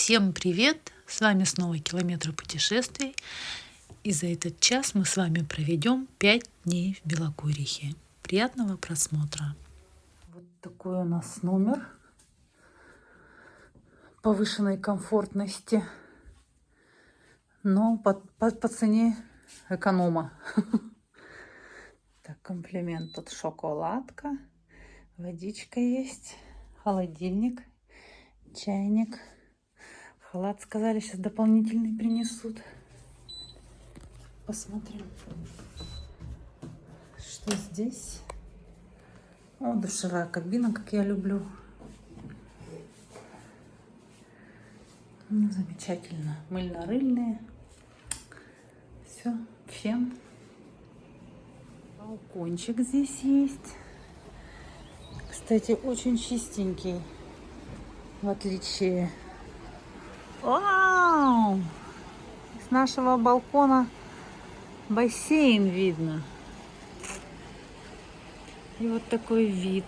Всем привет! С вами снова Километры путешествий. И за этот час мы с вами проведем 5 дней в Белокурихе. Приятного просмотра! Вот такой у нас номер повышенной комфортности, но по цене эконома. Так, комплимент. Тут шоколадка, водичка есть, холодильник, чайник. Халат, сказали, сейчас дополнительный принесут. Посмотрим, что здесь. О, душевая кабина, как я люблю. Ну, замечательно. Мыльно-рыльные. Все, фен. Балкончик здесь есть. Кстати, очень чистенький. В отличие... Вау! С нашего балкона бассейн видно. И вот такой вид.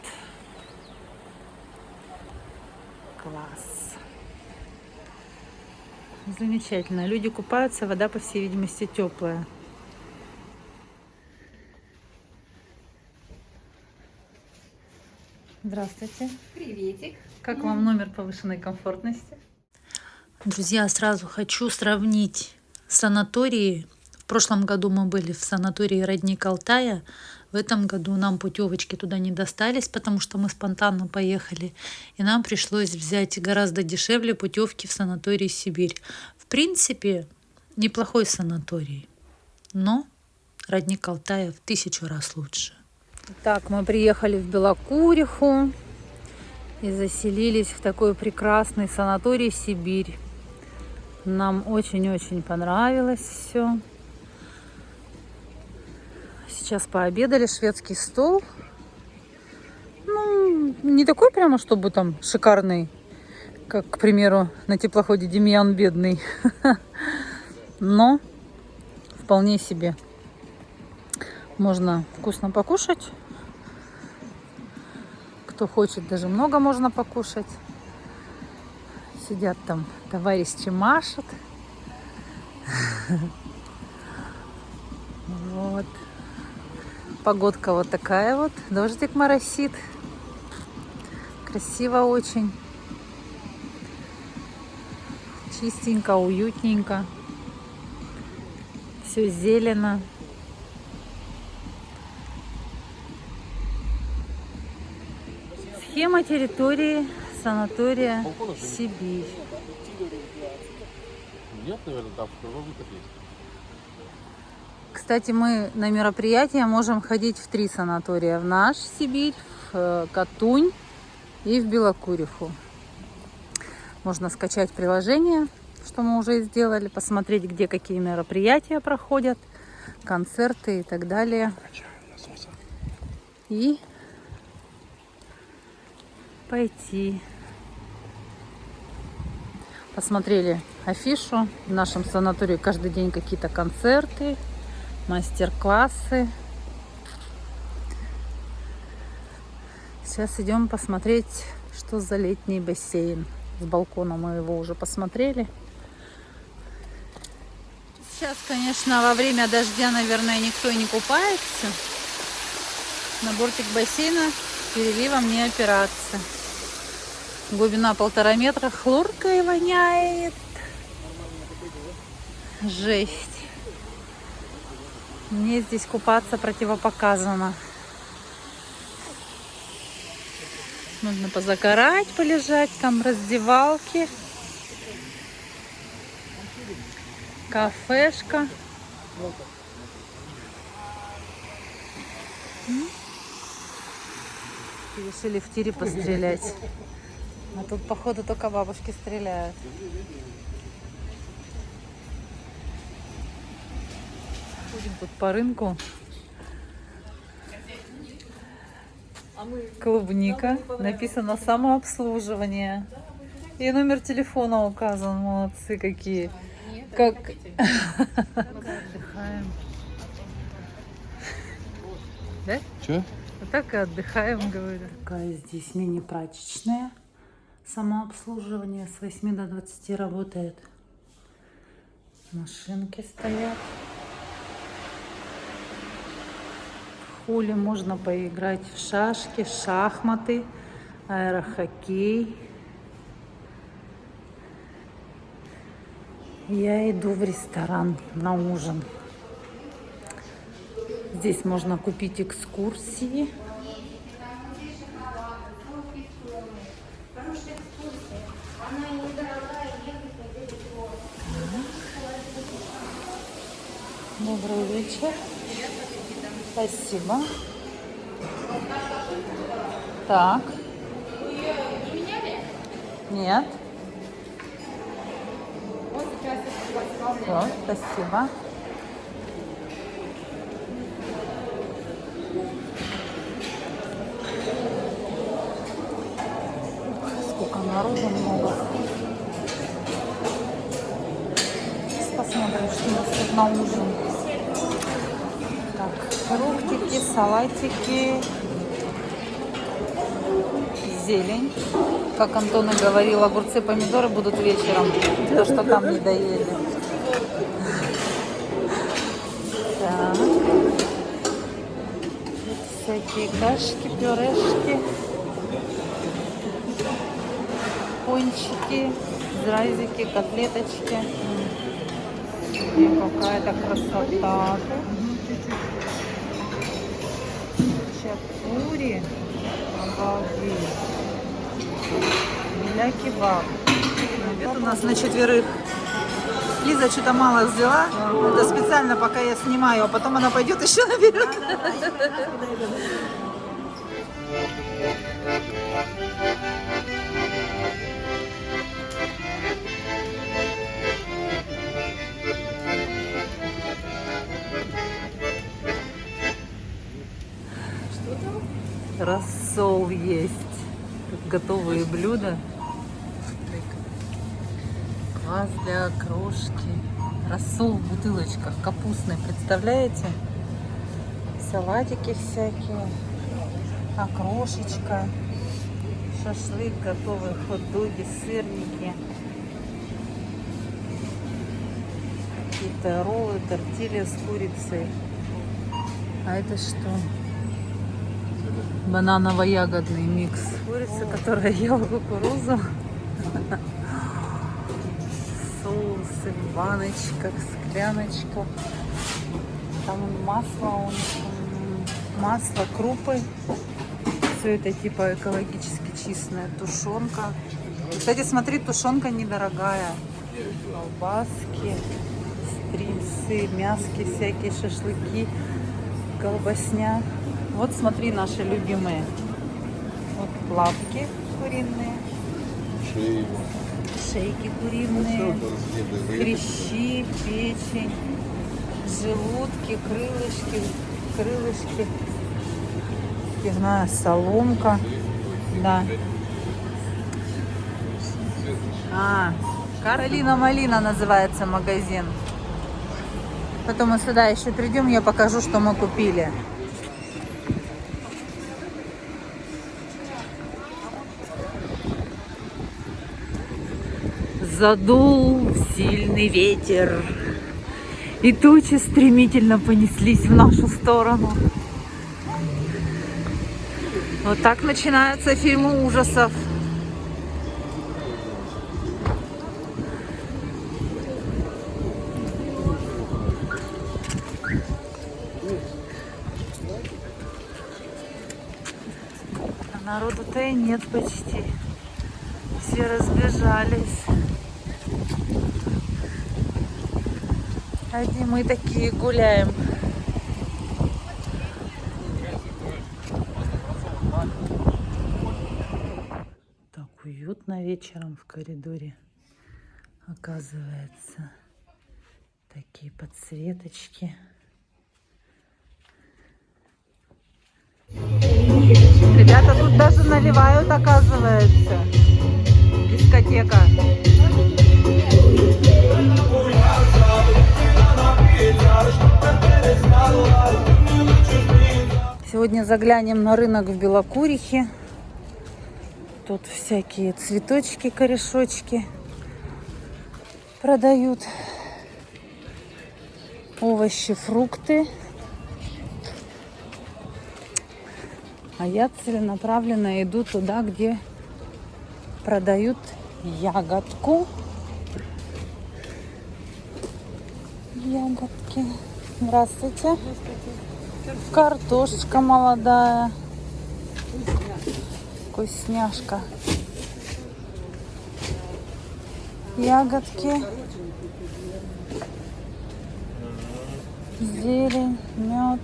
Класс. Замечательно. Люди купаются, вода, по всей видимости, теплая. Здравствуйте. Приветик. Как вам номер повышенной комфортности? Друзья, сразу хочу сравнить санатории. В прошлом году мы были в санатории «Родник Алтая». В этом году нам путевочки туда не достались, потому что мы спонтанно поехали. И нам пришлось взять гораздо дешевле путевки в санаторий «Сибирь». В принципе, неплохой санаторий, но «Родник Алтая» в 1000 раз лучше. Так, мы приехали в Белокуриху и заселились в такой прекрасный санаторий «Сибирь». Нам очень-очень понравилось все. Сейчас пообедали, шведский стол. Ну, не такой прямо, чтобы там шикарный, как, к примеру, на теплоходе Демьян Бедный. Но вполне себе можно вкусно покушать. Кто хочет, даже много можно покушать. Сидят там, товарищи машут. Вот. Погодка вот такая вот. Дождик моросит. Красиво очень. Чистенько, уютненько. Все зелено. Схема территории санатория «Сибирь». Нет, наверное, там второй выход есть. Кстати, мы на мероприятия можем ходить в 3 санатория. В наш «Сибирь», в Катунь и в Белокуриху. Можно скачать приложение, что мы уже сделали, посмотреть, где какие мероприятия проходят, концерты и так далее. И пойти. Посмотрели афишу. В нашем санатории каждый день какие-то концерты, мастер-классы. Сейчас идем посмотреть, что за летний бассейн. С балкона мы его уже посмотрели. Сейчас, конечно, во время дождя, наверное, никто и не купается. На бортик бассейна переливом не опираться. Глубина 1,5 метра, хлоркой воняет. Жесть. Мне здесь купаться противопоказано. Можно позагорать, полежать, там раздевалки, кафешка. Решили в тире пострелять. А тут, походу, только бабушки стреляют. Ходим тут по рынку. Клубника. Написано самообслуживание. И номер телефона указан. Молодцы какие. Как отдыхаем. Да? Че? Вот так и отдыхаем, говорю. Такая здесь мини-прачечная Самообслуживание с 8 до 20 работает. Машинки стоят. В холле можно поиграть в шашки, шахматы, аэрохоккей. Я иду в ресторан на ужин. Здесь можно купить экскурсии. Добрый вечер. Спасибо. Так. Нет. Все, спасибо. Сколько народу много. Сейчас посмотрим, что у нас тут на ужин. Так, фруктики, салатики, зелень. Как Антон и говорил, огурцы, помидоры будут вечером. То, что там не доели. Так. Всякие кашки, пюрешки, пончики, зразики, котлеточки. И какая-то красота. Чапури. Обалдеть. Для кебаб. Обед у нас на 4. Лиза что-то мало взяла. Это специально, пока я снимаю, а потом она пойдет еще наберет. Рассол есть. Тут готовые блюда. Квас для окрошки. Рассол в бутылочках капустный, представляете? Салатики всякие. Окрошечка. Шашлык готовый, хот-доги, сырники. Какие-то роллы, тортилья с курицей. А это что? Бананово-ягодный микс. Курица, которая ела кукурузу. Соусы в баночках, скляночках. Там масло, у них масло, крупы. Все это типа экологически чистая тушенка. Кстати, смотри, тушенка недорогая. Колбаски, стримсы, мяски всякие, шашлыки, колбасня. Вот смотри, наши любимые. Вот лапки куриные. Шейки куриные. Хрящи, печень, желудки, крылышки. Спирная соломка. Да. Каролина-малина называется магазин. Потом мы сюда еще придем, я покажу, что мы купили. Задул сильный ветер, и тучи стремительно понеслись в нашу сторону. Вот так начинаются фильмы ужасов. А народу-то и нет почти. Все разбежались. Одни мы такие гуляем. Так уютно вечером в коридоре, оказывается. Такие подсветочки. Ребята тут даже наливают, оказывается. Дискотека. Сегодня заглянем на рынок в Белокурихе. тут всякие цветочки, корешочки продают. Овощи, фрукты. А я целенаправленно иду туда, где продают ягодку. Ягодки. Здравствуйте. Картошечка молодая. Вкусняшка. Ягодки. Зелень, мед.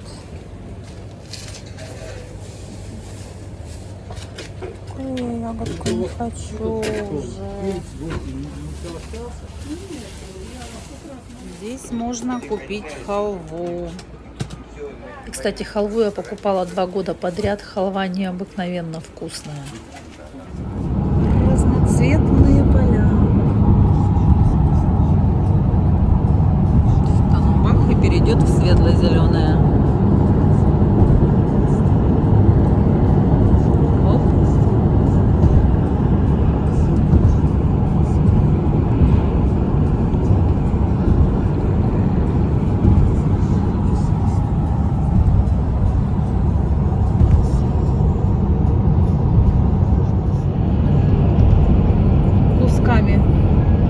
Какую я ягодку не хочу уже. Здесь можно купить халву. И, кстати, халву я покупала 2 года подряд. Халва необыкновенно вкусная. Разноцветные поля. Там бах и перейдет в светло-зеленое.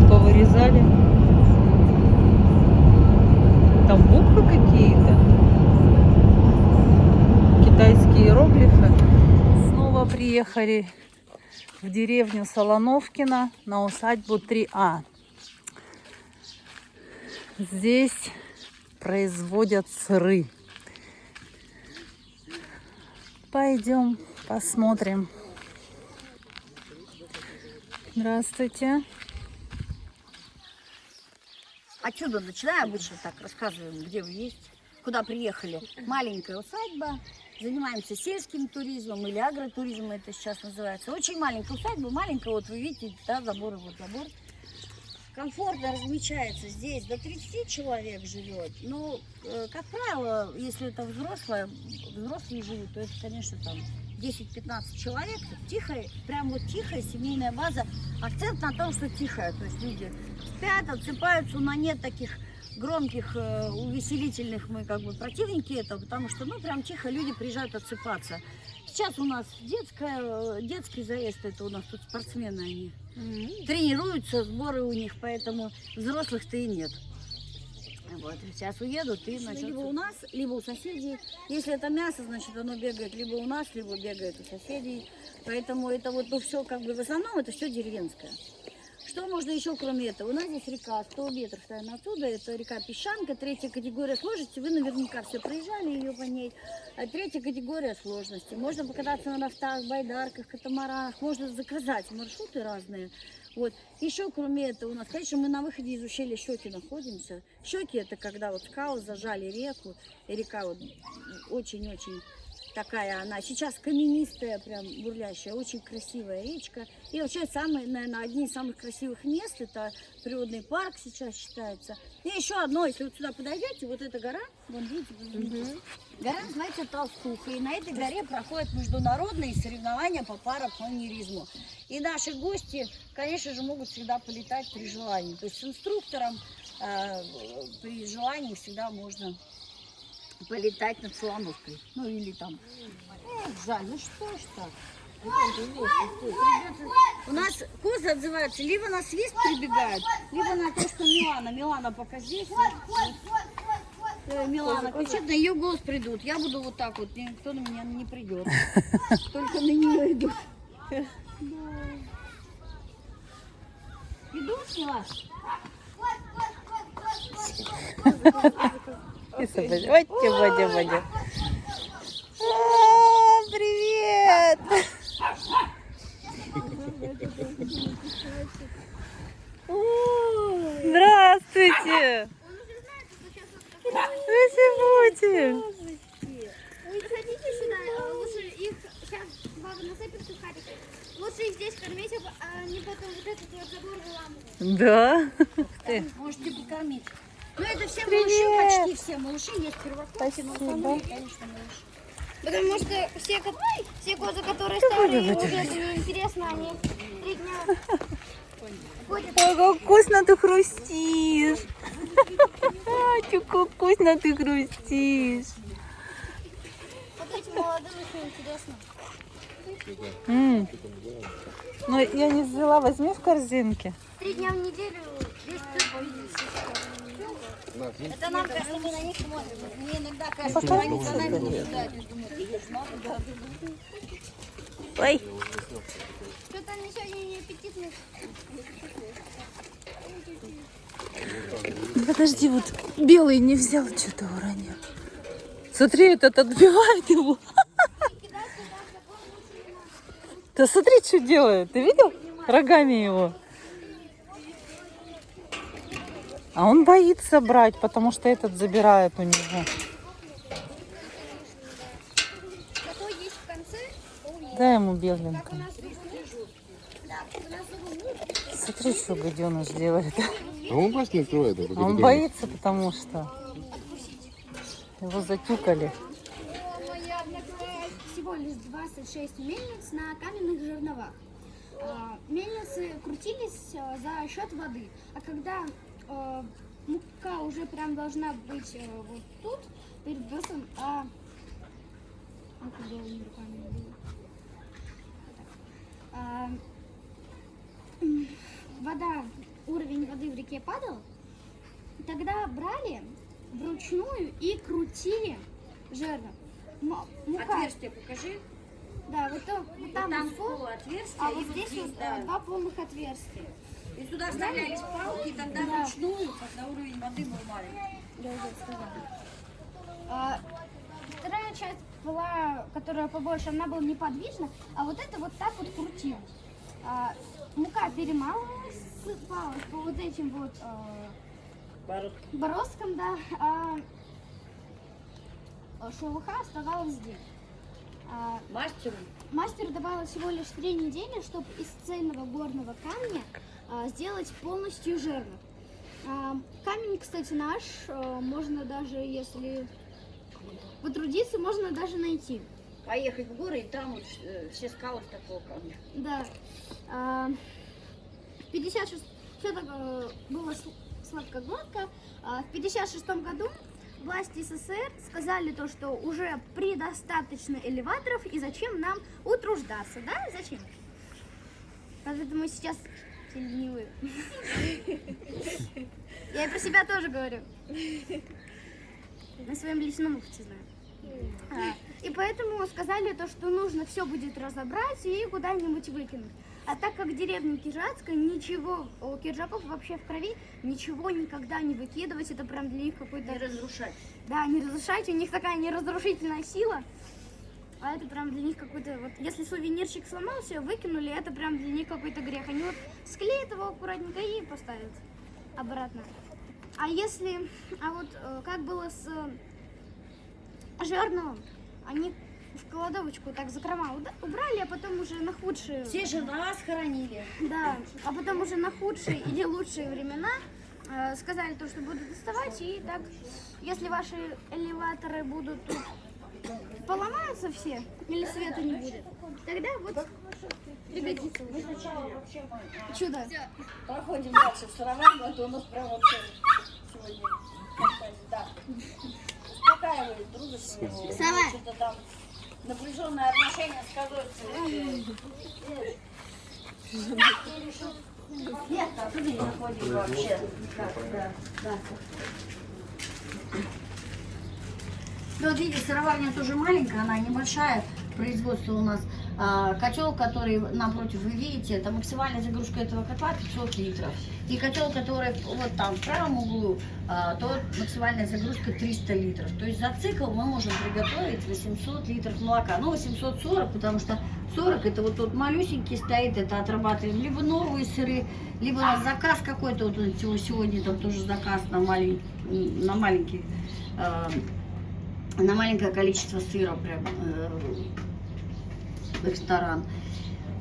Повырезали. Там буквы какие-то. Китайские иероглифы. Снова приехали в деревню Солоновкино на усадьбу 3А. Здесь производят сыры. Пойдем посмотрим. Здравствуйте. Отсюда начинаем, обычно так рассказываем, где вы есть, куда приехали. Маленькая усадьба, занимаемся сельским туризмом или агротуризмом, это сейчас называется. Очень маленькая усадьба, маленькая, вот вы видите, да, забор, вот забор. Комфортно размещается здесь, до 30 человек живет. Но, как правило, если это взрослые живут, то это, конечно, там 10-15 человек, тихая, прям вот тихая семейная база. Акцент на том, что тихая, то есть люди спят, отсыпаются, но нет таких громких, увеселительных, мы как бы противники этого, потому что, ну, прям тихо люди приезжают отсыпаться. Сейчас у нас детский заезд, это у нас тут спортсмены они. Тренируются, сборы у них, поэтому взрослых-то и нет. Вот, сейчас уедут и начнут либо у нас, либо у соседей. Если это мясо, значит оно бегает либо у нас, либо бегает у соседей. Поэтому это вот, ну, все как бы в основном это все деревенское. Что можно еще кроме этого? У нас здесь река, 100 метров, наверное, оттуда. Это река Песчанка, 3-я категория сложности. Вы наверняка все проезжали ее по ней. 3-я категория сложности. Можно покататься на рафтах, байдарках, катамаранах. Можно заказать маршруты разные. Вот. Еще кроме этого у нас, конечно, мы на выходе из ущелья Щеки находимся. Щеки — это когда вот скалы зажали реку. И река вот очень-очень такая она. Сейчас каменистая, прям бурлящая, очень красивая речка. И вообще, наверное, одни из самых красивых мест — это природный парк сейчас считается. И еще одно, если вот сюда подойдете, вот эта гора, вон видите, гора называется Толстуха. И на этой горе проходят международные соревнования по парапланеризму. И наши гости, конечно же, могут всегда полетать при желании. То есть с инструктором при желании всегда можно полетать над Солоновкой. Ну или там. Жаль, ну что ж так. У нас козы отзываются либо на свист прибегают, либо на то, что Милана. Милана пока здесь. Милана кричит, на ее голос придут. Я буду вот так вот, никто на меня не придет. Только на нее идут. Идут, Милана? Водя. Привет! Здравствуйте! Здравствуйте! Вы заходите сюда, лучше их сейчас баба насыпет сухарики. Лучше их здесь кормить, а не потом вот этот вот забор выламывать. Да? Ух ты! Можете покормить. Ну это все малыши, почти все малыши, есть первоклассники, но основные, конечно, малыши. Потому что все козы, которые старые, уже неинтересно, они 3 дня ходят. Ой, как вкусно ты хрустишь. Как вкусно ты хрустишь. Вот этим молодым еще интересно. Ну, я не взяла, возьми в корзинке. 3 дня в неделю весь цирк Это нам кажется, мы на них смотрим. Мне иногда кажется, что они за нами наблюдают. Я думаю, ты ешь, мама, да. Ой. Что-то они сегодня не аппетитные. Подожди, вот белый не взял, что-то уронил. Смотри, этот отбивает его. Да смотри, что делает. Ты видел? Рогами его. А он боится брать, потому что этот забирает у него. Такой есть в конце. Дай ему беленького. Смотри, что гаденыш делает. А он просто не открывает. А он боится, потому что его затюкали. Всего лишь 26 мельниц на каменных жерновах. Мельницы крутились за счет воды. А когда мука уже прям должна быть вот тут, перед брусом, куда он руками был? Вода, уровень воды в реке падал, тогда брали вручную и крутили жернов. Мука. Отверстие покажи. Да, вот там вот пол, отверстие, а вот здесь вот 2 полных отверстия. И сюда вставлялись палки, и тогда вручную, когда уровень воды был маленький. Я уже сказала. Вторая часть была, которая побольше, она была неподвижна, а вот это вот так вот крутилось. Мука перемалывалась, сыпалась по вот этим вот бороздкам, да, а шелуха оставалась здесь. Мастеру. Мастеру давалось всего лишь 3 недели, чтобы из цельного горного камня сделать полностью жернов. Камень, кстати, наш, можно даже, если потрудиться, можно даже найти. Поехать в горы, и там вот все скалы с такого камня. Да. В 56 все так было сладко-гладко. В 56 году власти СССР сказали то, что уже предостаточно элеваторов, и зачем нам утруждаться, да? Зачем? Поэтому сейчас все ленивые. Я и про себя тоже говорю. На своем личном опыте знаю. И поэтому сказали то, что нужно все будет разобрать и куда-нибудь выкинуть. А так как деревня Киржатская, ничего, у киржаков вообще в крови ничего никогда не выкидывать, это прям для них какой-то... Не разрушать. Да, не разрушать, у них такая неразрушительная сила. А это прям для них какой-то... Вот если сувенирчик сломался, выкинули, это прям для них какой-то грех. Они вот склеят его аккуратненько и поставят обратно. А если... А вот как было с жерновом, они в кладовочку так закрома убрали, а потом уже на худшие... Все же нас хоронили. Да, а потом уже на худшие или лучшие времена сказали то, что будут доставать, и так, если ваши элеваторы будут тут поломаются все, или света не будет, тогда вот пригодится. Мы сначала вообще Чудо. проходим дальше в Сыроварну, это у нас прям вообще сегодня, да, успокаивает дружество. Сова. Что-то там напряженное отношение сказывается. Нет, а тут не находим вообще. Да. Ну, вот видите, сыроварня тоже маленькая, она небольшая. Производство у нас котел, который напротив вы видите, это максимальная загрузка этого котла 500 литров. И котел, который вот там в правом углу, то максимальная загрузка 300 литров. То есть за цикл мы можем приготовить 800 литров молока. Ну, 840, потому что 40 это вот тот малюсенький стоит, это отрабатываем либо новые сыры, либо у нас заказ какой-то, вот сегодня там тоже заказ на маленькое количество сыра, прям ресторан.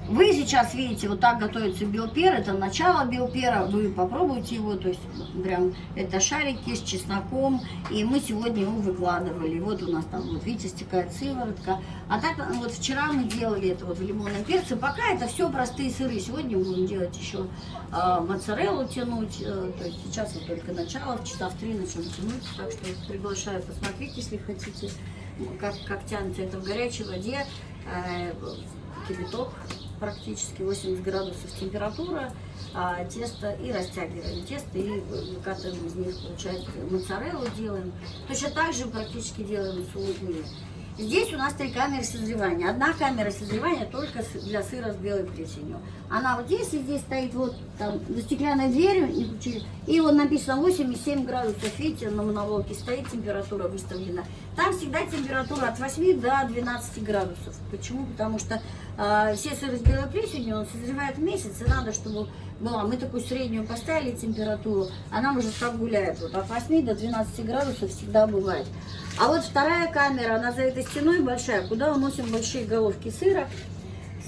Вы сейчас видите, вот так готовится белпер, это начало белпера, вы попробуйте его, то есть прям это шарики с чесноком, и мы сегодня его выкладывали. Вот у нас там, вот видите, стекает сыворотка. А так вот вчера мы делали это вот в лимонном перце, пока это все простые сыры. Сегодня мы будем делать еще моцареллу тянуть, то есть сейчас вот только начало, в часа в 3 начнем тянуть, так что приглашаю посмотреть, если хотите, как тянется это в горячей воде, кипяток. Практически 80 градусов температура, тесто, и растягиваем тесто, и выкатываем из них, получается, моцареллу делаем. Точно так же практически делаем сулугуни. Здесь у нас 3 камеры созревания. Одна камера созревания только для сыра с белой плесенью. Она вот здесь, и здесь стоит вот там за стеклянной дверью, не включили, и вот написано 87 градусов, видите, на монологе стоит температура выставлена. Там всегда температура от 8 до 12 градусов. Почему? Потому что все сыры с белой плесенью, он созревает месяц, и надо, чтобы была. Мы такую среднюю поставили температуру, она уже так гуляет. Вот от 8 до 12 градусов всегда бывает. А вот вторая камера, она за этой стеной большая, куда уносим большие головки сыра.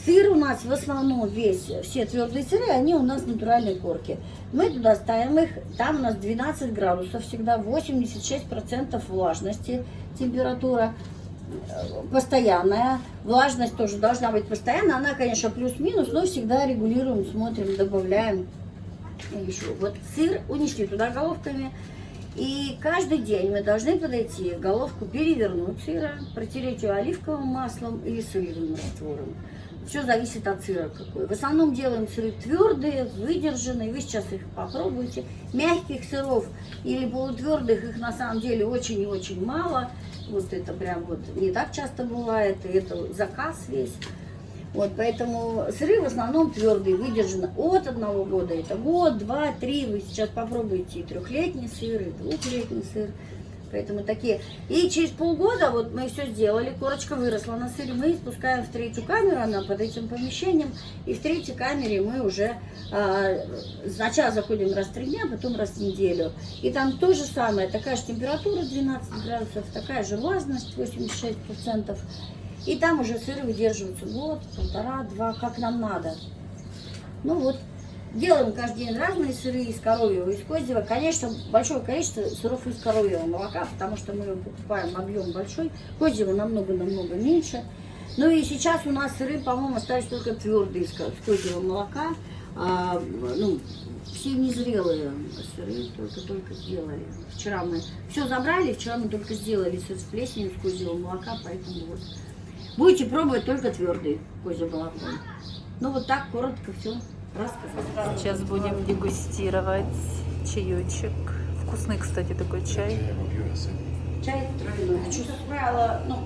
Сыр у нас в основном весь, все твердые сыры, они у нас натуральной корки. Мы туда ставим их, там у нас 12 градусов всегда, 86% влажности температура. Постоянная, влажность тоже должна быть постоянная, она, конечно, плюс-минус, но всегда регулируем, смотрим, добавляем еще. Вот сыр унесли туда головками, и каждый день мы должны подойти, головку перевернуть сыра, протереть ее оливковым маслом или соевым раствором. Все зависит от сыра какой. В основном делаем сыры твердые, выдержанные, вы сейчас их попробуйте. Мягких сыров или полутвердых их на самом деле очень и очень мало. Вот это прям вот не так часто бывает, и это заказ весь. Вот, поэтому сыры в основном твердые, выдержаны от 1 года. Это год, 2, 3. Вы сейчас попробуйте и 3-летний сыр, и 2-летний сыр. Поэтому такие. И через полгода вот мы все сделали, корочка выросла на сыре, мы спускаем в 3-ю камеру, она под этим помещением. И в 3-й камере мы уже сначала заходим раз в 3 дня, потом раз в неделю. И там то же самое, такая же температура 12 градусов, такая же влажность 86%. И там уже сыры выдерживаются год, 1,5-2, как нам надо. Ну вот. Делаем каждый день разные сыры из коровьего, из козьего. Конечно, большое количество сыров из коровьего молока, потому что мы его покупаем объем большой. Козьего намного-намного меньше. Ну и сейчас у нас сыры, по-моему, остались только твердые из козьего молока. Ну, все незрелые сыры только сделали. Вчера мы все забрали, вчера мы только сделали сыр с плесенью, с козьего молока, поэтому вот. Будете пробовать только твердый козье молоко. Ну вот так коротко все. Сейчас будем дегустировать чаечек. Вкусный, кстати, такой чай. Чай травяной. Хочу, как правило, ну,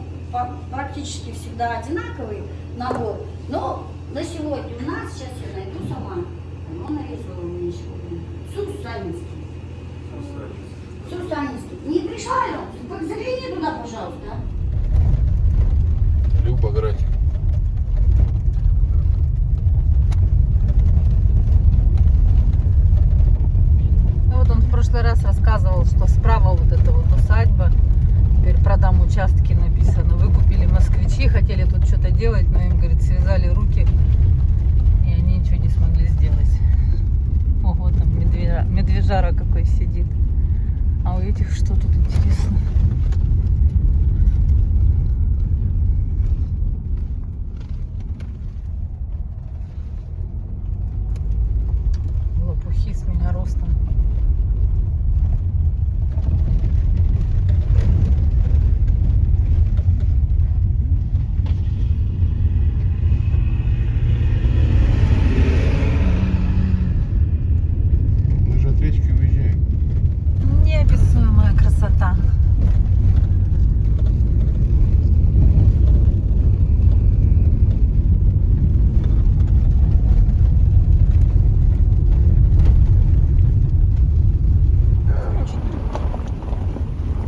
практически всегда одинаковый набор. Но на сегодня у нас, сейчас я найду сама, оно нарезала у меня сегодня. Сусанинский. Сусанинский. Не пришла ли? Загляни туда, пожалуйста. Люба Гратик. В прошлый раз рассказывал, что справа вот эта вот усадьба, теперь продам участки написано. Выкупили москвичи, хотели тут что-то делать, но им, говорит, связали руки, и они ничего не смогли сделать. Ого, там медвежара какой сидит. А у этих что тут интересно? Лопухи с меня ростом. Неописуемая красота.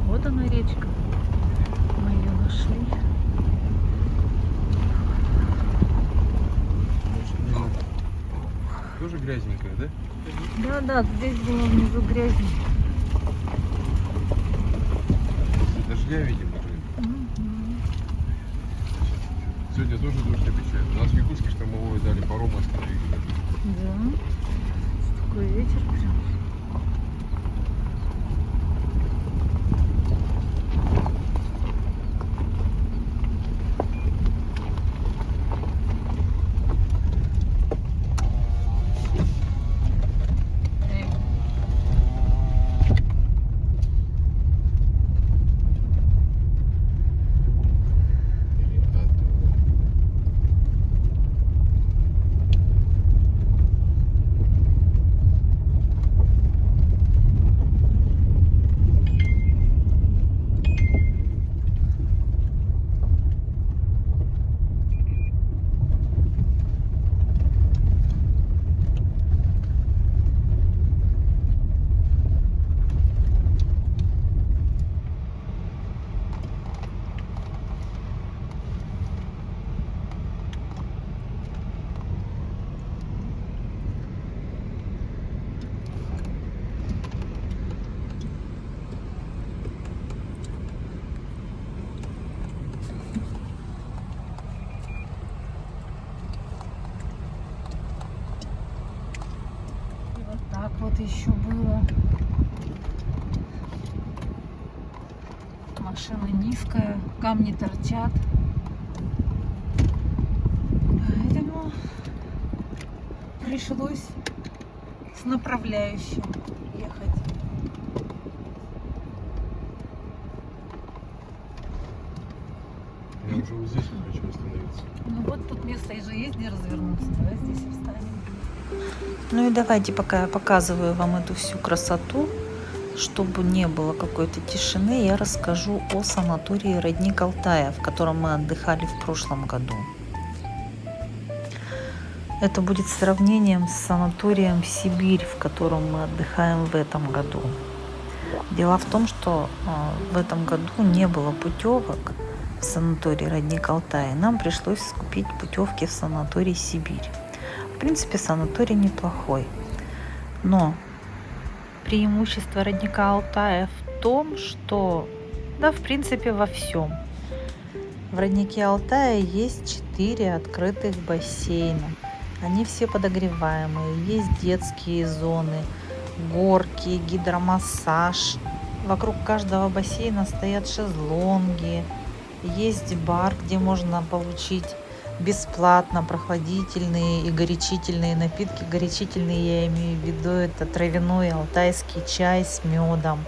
Вот она речка. Мы ее нашли. Тоже грязненькая, да? Да, здесь было внизу грязи. Дождя, видимо. Все сегодня тоже дождь обещают. У нас Викушки штормовое дали, паром остановили. Да. Такой ветер прям. И вот так вот еще было. Машина низкая, камни торчат. Поэтому пришлось с направляющим ехать. Я уже вот здесь вот хочу остановиться. Ну вот тут место же есть, где развернуться. Давай здесь и встанем. Ну и давайте, пока я показываю вам эту всю красоту, чтобы не было какой-то тишины, я расскажу о санатории «Родник Алтая», в котором мы отдыхали в прошлом году. Это будет сравнением с санаторием «Сибирь», в котором мы отдыхаем в этом году. Дело в том, что в этом году не было путевок в санаторий «Родник Алтая». Нам пришлось купить путевки в санаторий «Сибирь». В принципе, санаторий неплохой. Но преимущество «Родника Алтая» в том, что, да, в принципе, во всем. В «Роднике Алтая» есть 4 открытых бассейна. Они все подогреваемые. Есть детские зоны, горки, гидромассаж. Вокруг каждого бассейна стоят шезлонги. Есть бар, где можно получить бесплатно прохладительные и горячительные напитки. Горячительные, я имею в виду, это травяной алтайский чай с медом.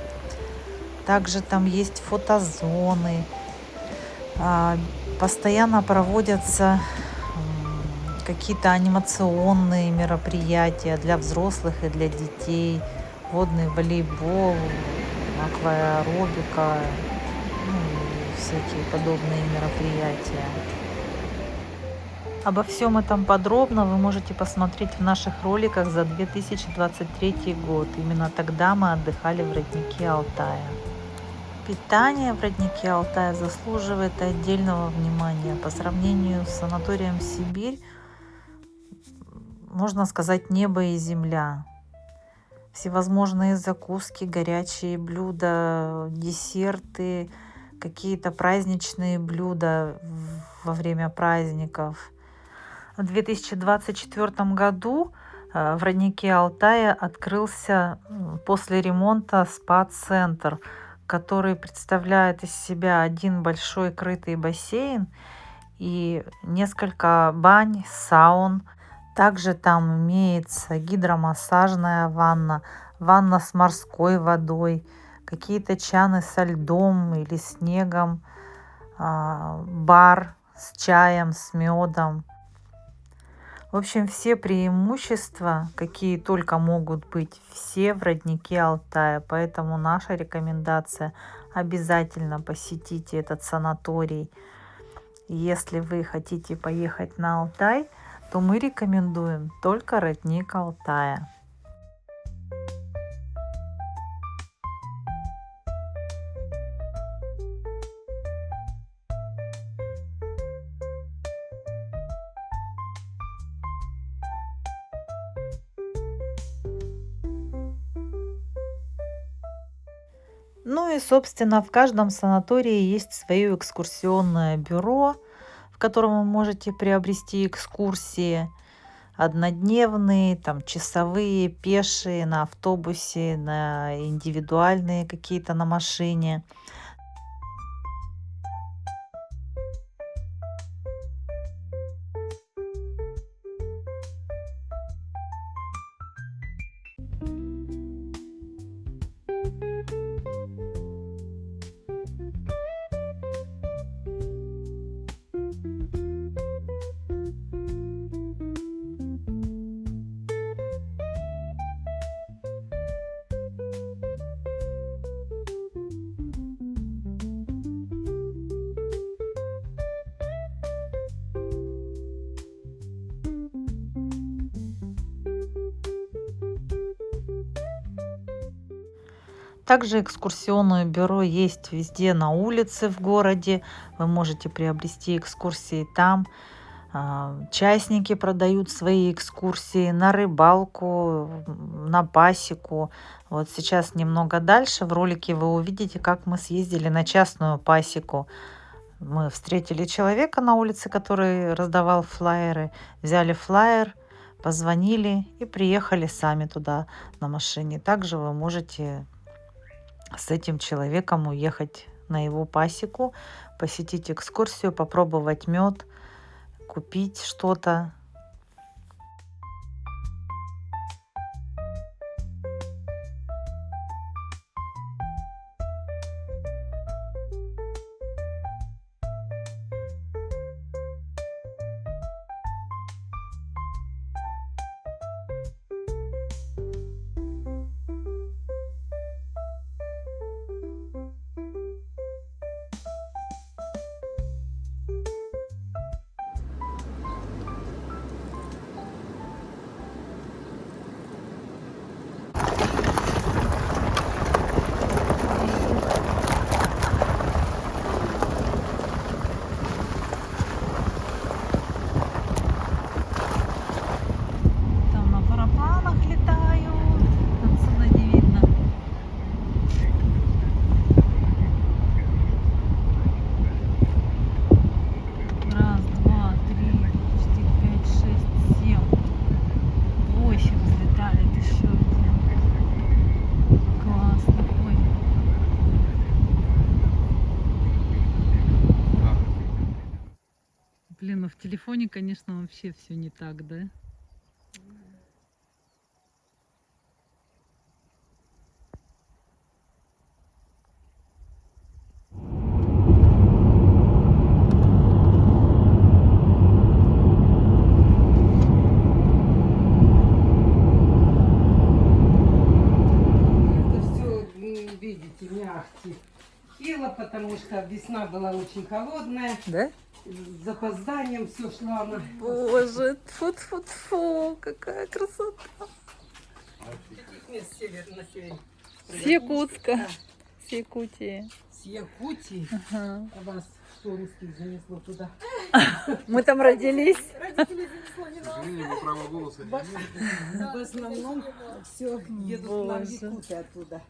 Также там есть фотозоны. Постоянно проводятся какие-то анимационные мероприятия для взрослых и для детей. Водный волейбол, акваэробика, ну, и всякие подобные мероприятия. Обо всем этом подробно вы можете посмотреть в наших роликах за 2023 год. Именно тогда мы отдыхали в «Роднике Алтая». Питание в «Роднике Алтая» заслуживает отдельного внимания. По сравнению с санаторием «Сибирь», можно сказать, небо и земля. Всевозможные закуски, горячие блюда, десерты, какие-то праздничные блюда во время праздников. В 2024 году в «Роднике Алтая» открылся после ремонта спа-центр, который представляет из себя один большой крытый бассейн и несколько бань, саун. Также там имеется гидромассажная ванна, ванна с морской водой, какие-то чаны со льдом или снегом, бар с чаем, с медом. В общем, все преимущества, какие только могут быть, все в «Роднике Алтая». Поэтому наша рекомендация – обязательно посетите этот санаторий. Если вы хотите поехать на Алтай, то мы рекомендуем только «Родник Алтая». Ну и, собственно, в каждом санатории есть свое экскурсионное бюро, в котором вы можете приобрести экскурсии однодневные, там часовые, пешие, на автобусе, на индивидуальные какие-то на машине. Также экскурсионное бюро есть везде на улице в городе. Вы можете приобрести экскурсии там. Частники продают свои экскурсии на рыбалку, на пасеку. Вот сейчас немного дальше в ролике вы увидите, как мы съездили на частную пасеку. Мы встретили человека на улице, который раздавал флаеры. Взяли флаер, позвонили и приехали сами туда на машине. Также вы можете с этим человеком уехать на его пасеку, посетить экскурсию, попробовать мед, купить что-то. Блин, ну в телефоне, конечно, вообще все не так, да? Видите, мягкий. Хило, потому что весна была очень холодная. Да? С запозданием все шло. Она... Боже, тьфу-тьфу-тьфу, какая красота. Каких мест на север? С Якутска, с Якутии. С Якутии? Ага. А вас что, русских занесло туда? Мы там родились. Извини, вы право голоса не имеете. В основном все едут на Якуты оттуда.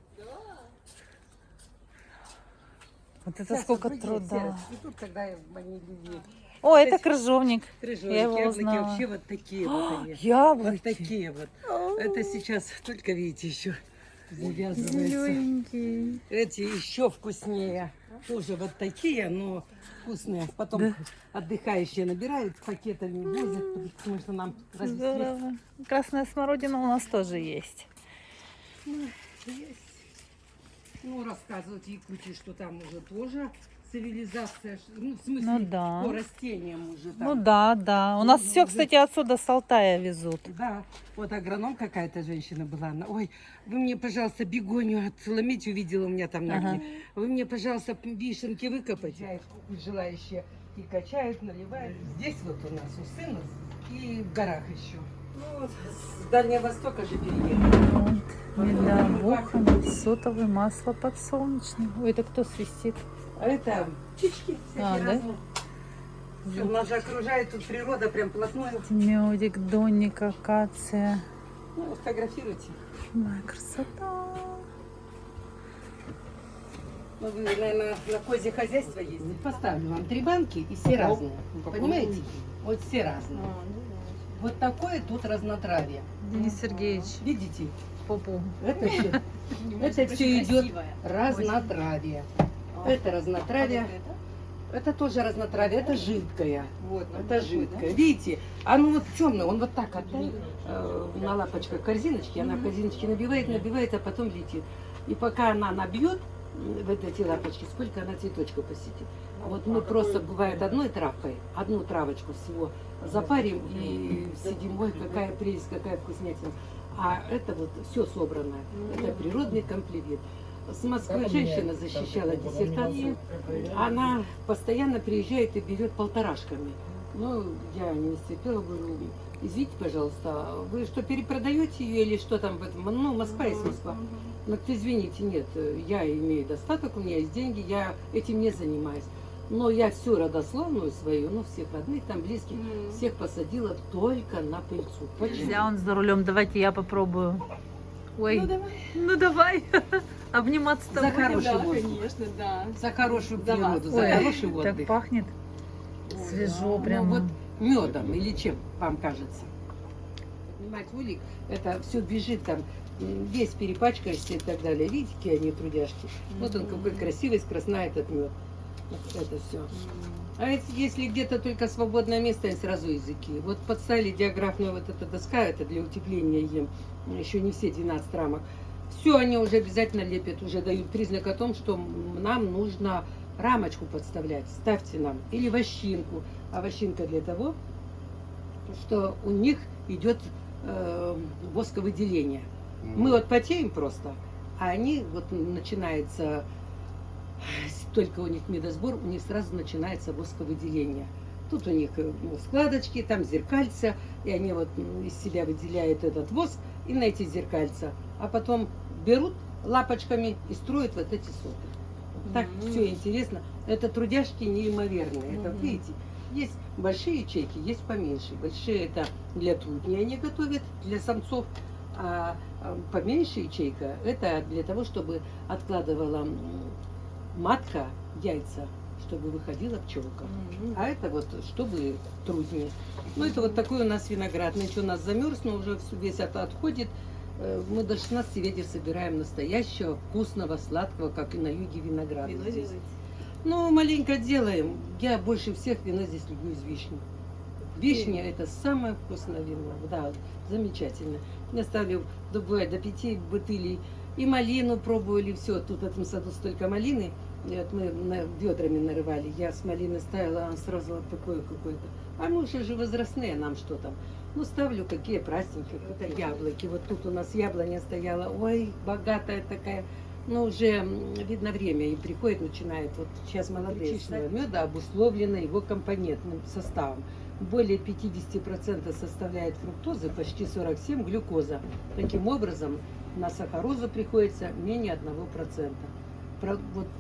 Вот это сколько труда. Цветут, когда они любили. О, это крыжовник. Крыжовники, Я его яблоки узнала. вообще вот такие вот они. Яблоки. Вот такие вот. Это сейчас только видите еще завязывается. Зелененький. Эти еще вкуснее. Тоже вот такие, но вкусные. Потом Да. отдыхающие набирают пакетами, возят, потому что нам развести. Здорово. Красная смородина у нас тоже есть. Есть. Ну, рассказывают в Якутии, что там уже тоже цивилизация, ну, в смысле, Ну да. по растениям уже там. Ну да, да. У нас все, кстати, отсюда с Алтая везут. Да, вот агроном какая-то женщина была. Она, ой, вы мне, пожалуйста, бегонию отломить, увидела у меня там на Ага. окне. Вы мне, пожалуйста, вишенки выкопать. Желающие и качают, наливают. Здесь вот у нас у сына и в горах еще. Ну, вот, с Дальнего Востока же переехали. Вот. Медовуха, сотовое масло подсолнечное. Ой, это кто свистит? А это птички А, всякие да? разные. Всё, нас же окружает тут природа прям плотную. Медик, донник, акация. Ну, фотографируйте. Моя красота. Ну, вы, наверное, на козье хозяйство ездите. Поставлю вам 3 банки и все разные. Понимаете? Вот все разные. Вот такое тут разнотравье. Денис Сергеевич, Видите? попу. Это все идет разнотравье. Это разнотравье. Это тоже разнотравье, это жидкое. Вот, это жидкое. Видите? Оно вот темное, он вот так на лапочках корзиночки, она в корзиночке набивает, а потом летит. И пока она набьет вот эти лапочки, сколько она цветочков посетит. А вот мы просто, бывает, одной травкой, одну травочку всего запарим и сидим, ой, какая прелесть, какая вкуснятина. А это вот все собранное. Это природный комплимент. С Москвы женщина защищала диссертацию. Она постоянно приезжает и берет полторашками. Ну, я не стерпела, говорю, извините, пожалуйста, вы что, перепродаете ее или что там в этом? Ну, Москва есть Москва. Ну, извините, нет, я имею достаток, у меня есть деньги, я этим не занимаюсь. Но я всю родословную свою, ну, всех родных, там, близких, всех посадила только на пыльцу. Почему? Нельзя, он за рулем, давайте я попробую. Ой, ну давай. Обниматься с За тобой. хороший воздух. Конечно, да. За хорошую природу, за Ой, хороший так отдых. пахнет. Свежо Ну, прям. вот медом или чем вам кажется? Понимаете, улик, это все бежит там, весь перепачкаешься и так далее. Видите, какие они трудяшки? Вот он какой красивый, скоростной этот мед. Вот это все. А если где-то только свободное место, и сразу языки. Вот подставили диаграфную вот эта доска, это для утепления ем, еще не все 12 рамок. Все они уже обязательно лепят, уже дают признак о том, что нам нужно рамочку подставлять. Ставьте нам. Или вощинку. А вощинка для того, что у них идет восковыделение. Мы вот потеем просто, а они вот начинается, только у них медосбор, у них сразу начинается восковыделение. Тут у них складочки, там зеркальца, и они вот из себя выделяют этот воск и на эти зеркальца, а потом берут лапочками и строят вот эти соты. Так все интересно. Это трудяшки неимоверные. Это, видите, есть большие ячейки, есть поменьше. Большие это для трудней они готовят, для самцов. А поменьше ячейка это для того, чтобы откладывала матка яйца, чтобы выходила пчелка. А это вот чтобы труднее. Ну это вот такой у нас виноград. Нынче у нас замерз, но уже весь это отходит. Мы до 16 ведер собираем настоящего, вкусного, сладкого, как и на юге винограда. Вино здесь. делаете? Ну, маленько делаем. Я больше всех вино здесь люблю из вишни. Вишня это самое вкусное вино. Да, замечательно. Я ставлю, бывает, до 5 бутылей. И малину пробовали, все. Тут в этом саду столько малины. И вот мы ведрами нарывали. Я с малины ставила, а сразу вот такое какое-то. А мы уже возрастные, нам что там. Ну, ставлю какие праздники, какие-то яблоки. Вот тут у нас яблоня стояла. Ой, богатая такая. Но уже видно время, и приходит, начинает. Вот сейчас молодые меда обусловлено его компонентным составом. Более 50% составляет фруктоза, почти 47% глюкоза. Таким образом, на сахарозу приходится менее 1%.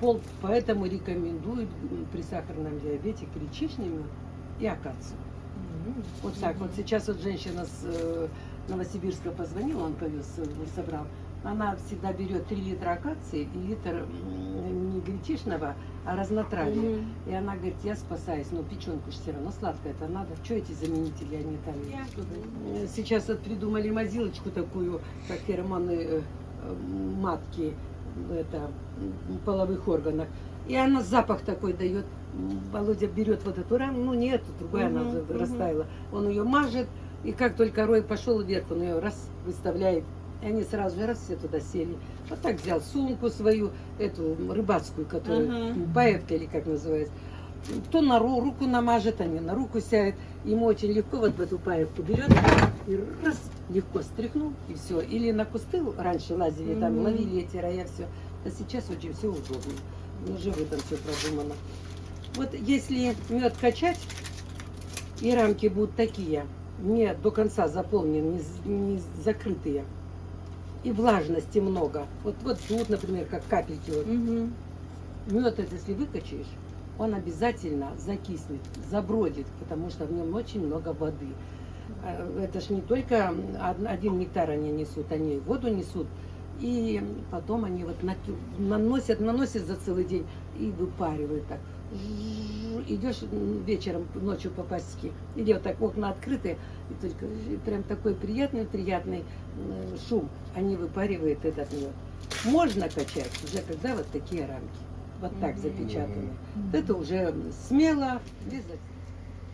Вот поэтому рекомендуют при сахарном диабете гречишный мед и акацию. Вот так вот. Сейчас вот женщина с Новосибирска позвонила, он повез, собрал. Она всегда берет 3 литра акации и литр не гречишного, а разнотравья. И она говорит, я спасаюсь, но печенку же все равно сладкое-то надо. Что эти заменители, они там? Сейчас вот придумали мазилочку такую, как феромоны матки, это, половых органах. И она запах такой дает. Володя берет вот эту раму, ну не эту, другая она растаяла. Он ее мажет, и как только рой пошел вверх, он ее раз выставляет. И они сразу же раз все туда сели. Вот так взял сумку свою, эту рыбацкую, которую, паевка или как называется. Кто на руку намажет, они на руку сядет. Ему очень легко вот в эту паевку берет и раз, легко стряхнул, и все. Или на кусты раньше лазили, там ловили эти роя, все. А сейчас очень все удобно. Уже в этом все продумано. Вот если мед качать, и рамки будут такие, не до конца заполнены, не закрытые, и влажности много. Вот тут, например, как капельки. Вот. Мед, если выкачаешь, он обязательно закиснет, забродит, потому что в нем очень много воды. Это ж не только один нектар они несут, они воду несут И потом они вот наносят за целый день и выпаривают так. Идешь вечером, ночью по пасеке, или вот так окна открыты, и только прям такой приятный шум. Они выпаривают этот мед. Можно качать уже когда вот такие рамки. Вот так запечатаны. Вот это уже смело, без...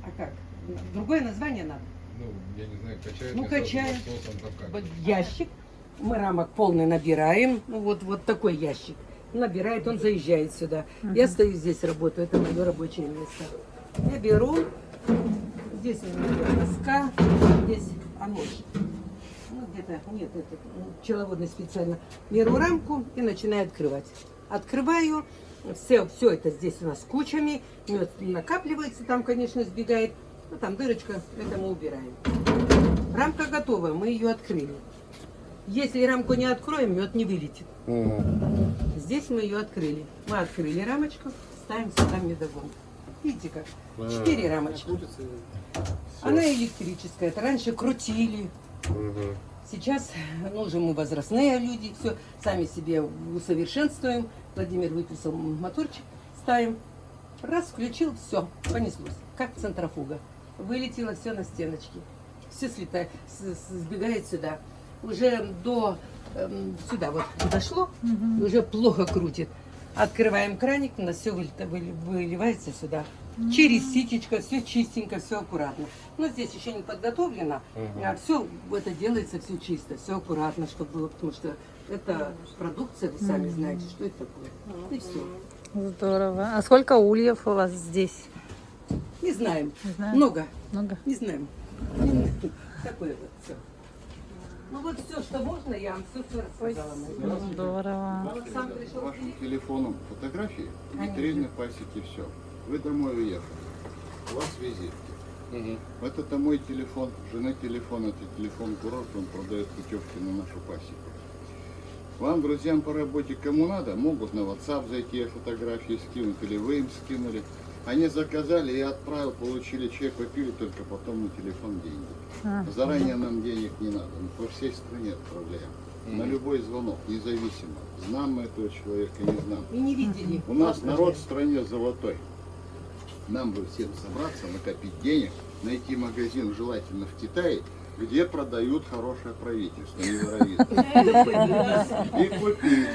А как? Другое название надо. Ну, я не знаю, качают. Ну, ли качаем. соусом, там как? Вот ящик. Мы рамок полный набираем. Ну, вот такой ящик. Набирает, он заезжает сюда. Я стою здесь, работаю. Это мое рабочее место. Я беру. Здесь у меня доска. Здесь нож. Ну, где-то, нет, это пчеловодный специально. Беру рамку и начинаю открывать. Открываю. Все это здесь у нас кучами. Мед накапливается, там, конечно, сбегает. Ну, там дырочка, это мы убираем. Рамка готова, мы ее открыли. Если рамку не откроем, мед не вылетит. Здесь мы ее открыли. Мы открыли рамочку, ставим сюда медогон. Видите как? 4 рамочки. Она электрическая. Это раньше крутили. Сейчас, ну, уже мы возрастные люди, все сами себе усовершенствуем. Владимир выписал моторчик, ставим. Раз, включил, все, понеслось. Как центрофуга. Вылетело все на стеночки. Все слетает, сбегает сюда. Уже до сюда вот дошло, уже плохо крутит. Открываем краник, у нас все выливается сюда. Через ситечко, все чистенько, все аккуратно. Но здесь еще не подготовлено, а все это делается все чисто, все аккуратно, чтобы было, потому что это продукция, вы сами знаете, что это такое. И все. Здорово. А сколько ульев у вас здесь? Не знаем. Не знаю. Много. Много? Не знаем. Такое вот все. Ну вот все, что можно, я вам все рассказала. Здорово. Сам пришел. Вашим телефоном фотографии, витрины, пасеки, все. Вы домой уехали. У вас визитки. Вот это мой телефон, жены телефон, это телефон курорт, он продает путевки на нашу пасеку. Вам, друзьям по работе, кому надо, могут на WhatsApp зайти, фотографии скинуть, или вы им скинули. Они заказали, я отправил, получили чек, купили, только потом на телефон деньги. Заранее нам денег не надо, мы по всей стране отправляем. На любой звонок, независимо. Знаем мы этого человека, не знаем. И не видели. У нас народ в стране золотой. Нам бы всем собраться, накопить денег, найти магазин, желательно в Китае, где продают хорошее правительство, невероятно. И купить.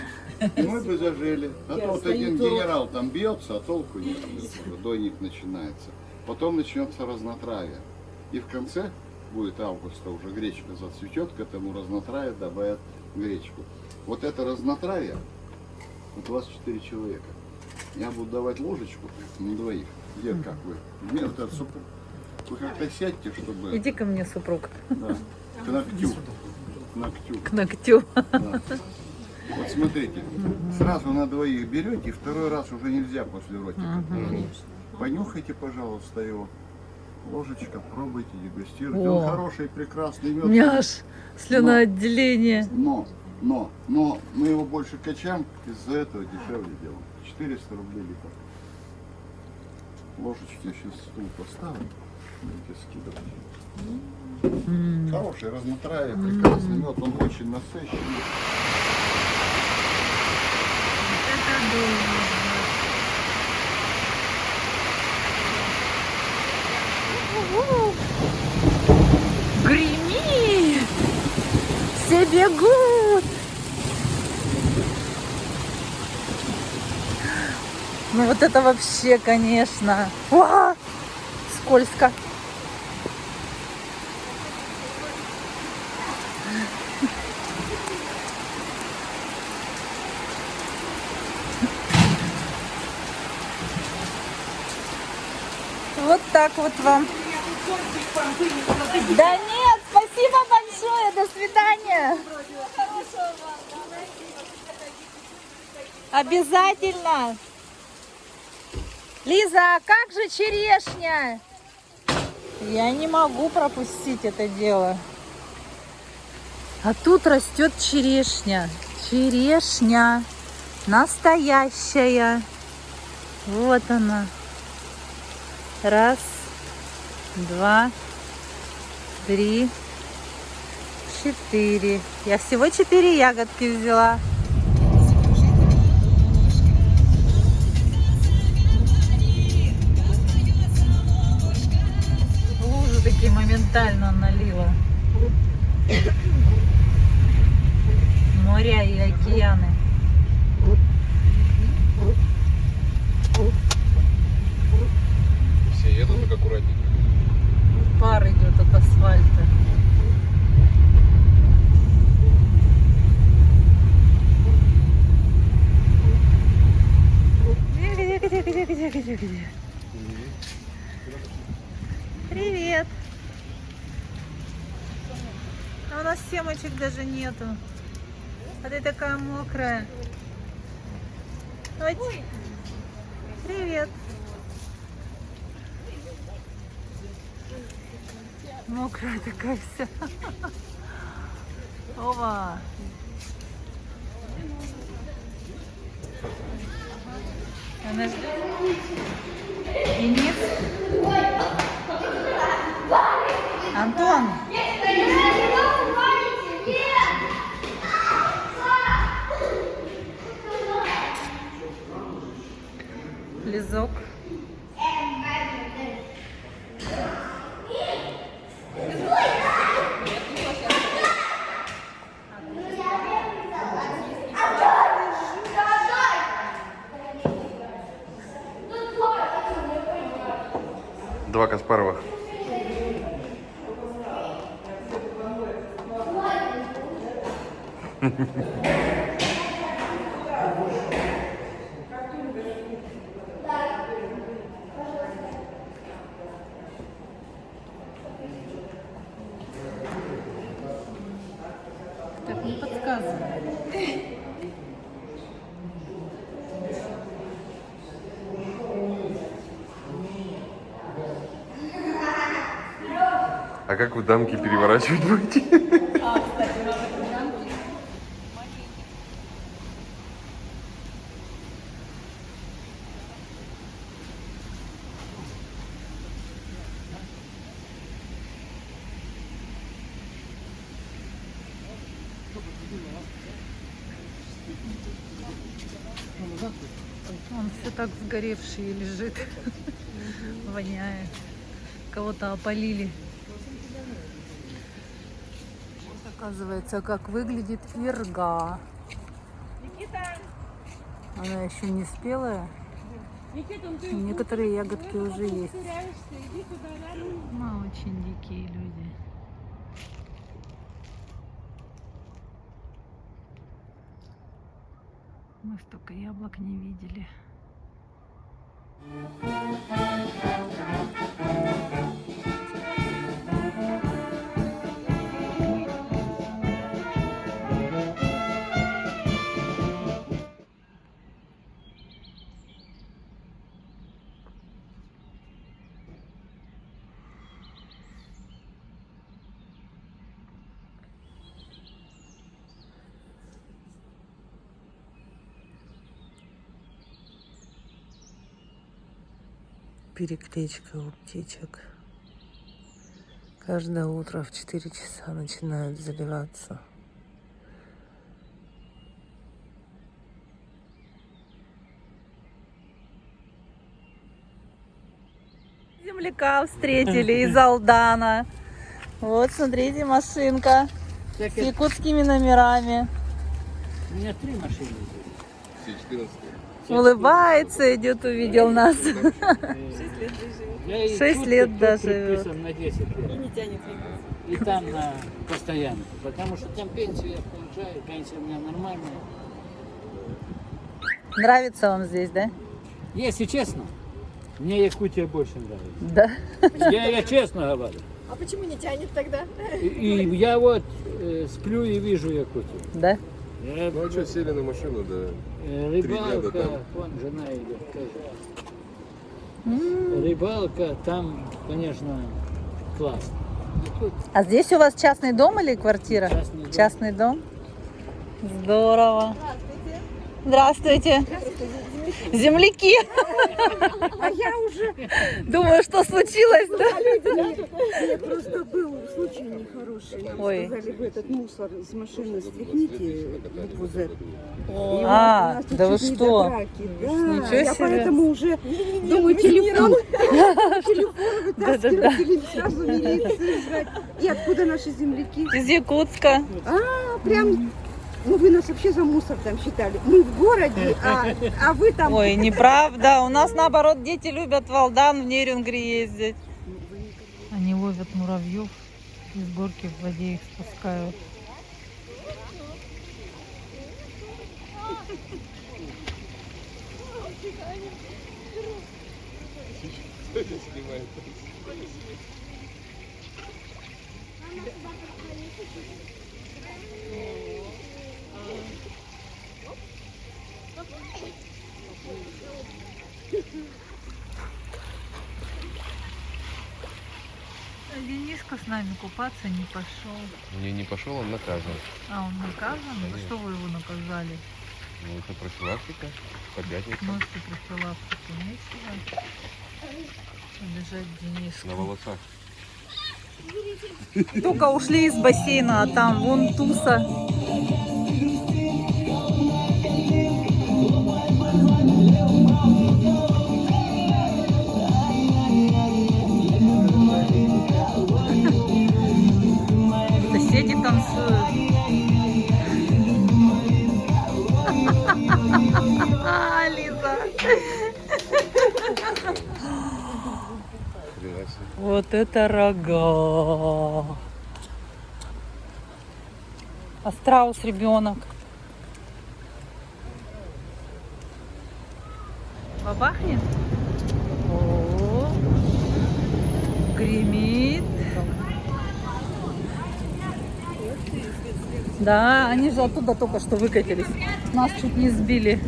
И мы бы зажили. А то вот один генерал там бьется, а толку нет. Дойник начинается. Потом начнется разнотравие. И в конце будет августа уже гречка зацветет, к этому разнотравию добавят гречку. Вот это разнотравие, вот у вас 4 человека. Я буду давать ложечку на двоих. Где, как вы? Мне вот этот супруг. Вы как-то сядьте, чтобы... Иди ко мне, супруг. Да, к ногтю. К ногтю. К ногтю. Да. Вот смотрите, сразу на двоих берете, и второй раз уже нельзя после ротика. Понюхайте, пожалуйста, его. Ложечка, пробуйте, дегустируйте. Он хороший, прекрасный мед. Мяш, слюноотделение. Но мы его больше качаем, из-за этого дешевле делаем. 400 рублей литр. Ложечки я сейчас стул поставлю. Будете скидывать. Хороший, разнотравие, прекрасный мед, он очень насыщенный. Греми! Все бегут! Ну вот это вообще, конечно. Уа! Скользко. Вот так вот вам. Да нет, спасибо большое, до свидания. Обязательно. Лиза, а как же черешня? Я не могу пропустить это дело. А тут растет черешня. Черешня настоящая. Вот она. Раз, два, три, 4. Я всего 4 ягодки взяла. Лужу такие моментально налила. Моря и океаны. Все едут так аккуратненько. Пар идет от асфальта. Где? Привет. А у нас семечек даже нету. А ты такая мокрая. Ой. Привет. Мокрая такая вся. Ова. Она ждет. Денис. Антон. Лизок. Два Каспаровых. Так, не подсказывай. А как вы дамки переворачивать будете? Он все так сгоревший лежит. Воняет. Кого-то опалили. Вот оказывается, как выглядит ирга. Она еще не спелая. Некоторые ягодки уже есть. Мы очень дикие люди. Мы столько яблок не видели. Перекличка у птичек. Каждое утро в 4 часа начинают заливаться. Земляка встретили из Алдана. Вот, смотрите, машинка с якутскими номерами. У меня 3 машины. Все 14. Улыбается, идет, увидел нас. 6 лет доживет. Приписан на 10 лет. И не тянет. И там на постоянку. Потому что там пенсию я получаю, пенсия у меня нормальная. Нравится вам здесь, да? Если честно, мне Якутия больше нравится. Да. Я честно говорю. А почему не тянет тогда? И я вот сплю и вижу Якутию. Да? Я, Ну а что, сели на машину, да. рыбалка, там. вон жена идет тоже. Рыбалка там, конечно, классно. И тут А здесь у вас частный дом или квартира? Частный дом. Частный дом? Здорово. Здравствуйте. Земляки. А я уже... Думаю, что случилось, да? Нет, просто был случай нехороший. Нам Ой. сказали, вы этот мусор из машины стряхните в пузырь. А, да вы что? Да, Ничего я себе. поэтому уже думаю, телефон Да-да-да. вытаскивать или сразу милицию звать. И откуда наши земляки? Из Якутска. А, прям... Ну, вы нас вообще за мусор там считали. Мы в городе, а вы там... Ой, неправда. У нас, наоборот, дети любят в Алдан, в Нерюнгри ездить. Они ловят муравьев, из горки в воде их спускают. Дениска с нами купаться не пошел. Не пошел, он наказан. А, он наказан? За Конечно. что вы его наказали? Ну, это профилактика по пятницам. Можете профилактику нечего. Обижать Дениску. На волосах. Только ушли из бассейна, а там вон туса. Соседи танцуют. Лиза. Вот это рога. А страус ребенок. Бабахнет? О, гремит. Да, они же оттуда только что выкатились. Нас чуть не сбили.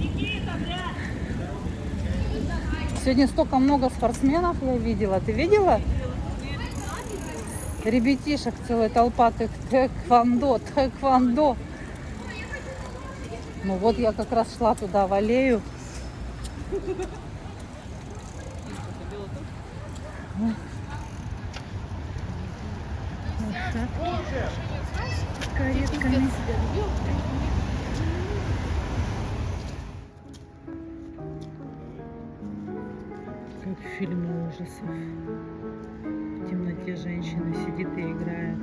Сегодня столько много спортсменов я видела. Ты видела? Ребятишек целая толпа. Тэквондо. Ну вот я как раз шла туда в аллею. С каретками. Как в фильме ужасов. В темноте женщина сидит и играет.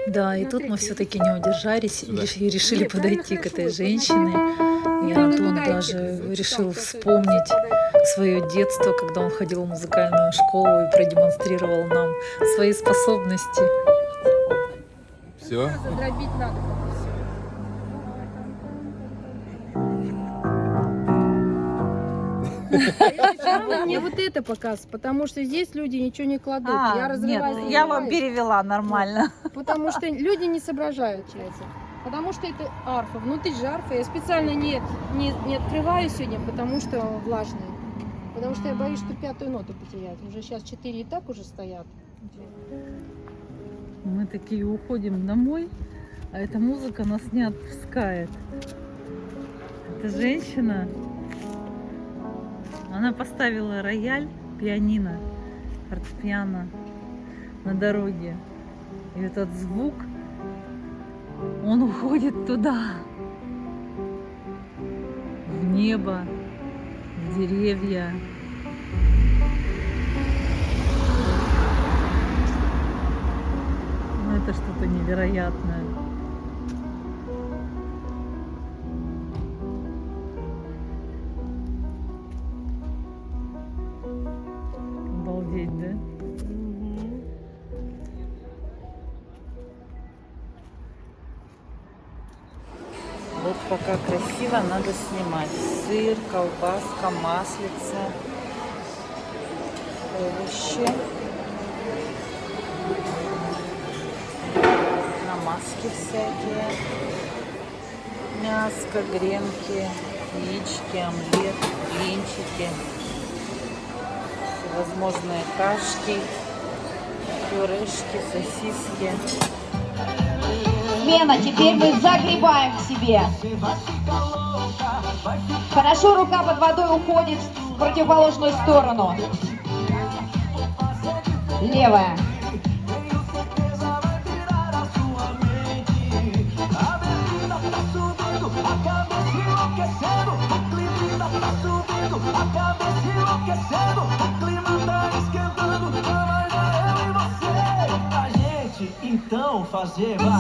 Да, и тут мы все-таки не удержались и решили подойти к этой женщине. И Антон даже решил вспомнить свое детство, когда он ходил в музыкальную школу и продемонстрировал нам свои способности. Все? Дробить надо. Мне вот это показ, потому что здесь люди ничего не кладут. Я разрываю. Нет, я вам перевела нормально. Потому что люди не соображают, получается. Потому что это арфа. Внутри же арфа. Я специально не открываю сегодня, потому что влажные. Потому что я боюсь, что пятую ноту потерять. Уже сейчас 4 и так уже стоят. Мы такие уходим домой, а эта музыка нас не отпускает. Эта женщина, она поставила рояль, пианино, фортепиано на дороге. И этот звук, он уходит туда, в небо, в деревья. Ну, это что-то невероятное. Обалдеть, да? Вот пока красиво. красиво надо снимать. Сыр, колбаска, маслица, овощи, намазки всякие, мяско, гренки, яички, омлет, блинчики, всевозможные кашки, пюрешки, сосиски. Смена, теперь мы загребаем к себе. Хорошо, рука под водой уходит в противоположную сторону. Левая.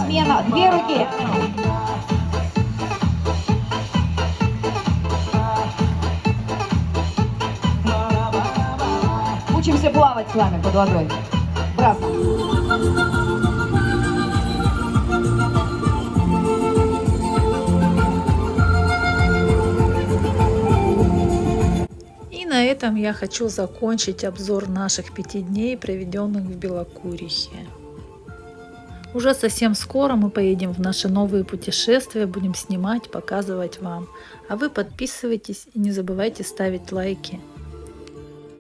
Смена, две руки. Учимся плавать с вами под водой. Браво. И на этом я хочу закончить обзор наших 5 дней, проведенных в Белокурихе. Уже совсем скоро мы поедем в наши новые путешествия, будем снимать, показывать вам. А вы подписывайтесь и не забывайте ставить лайки.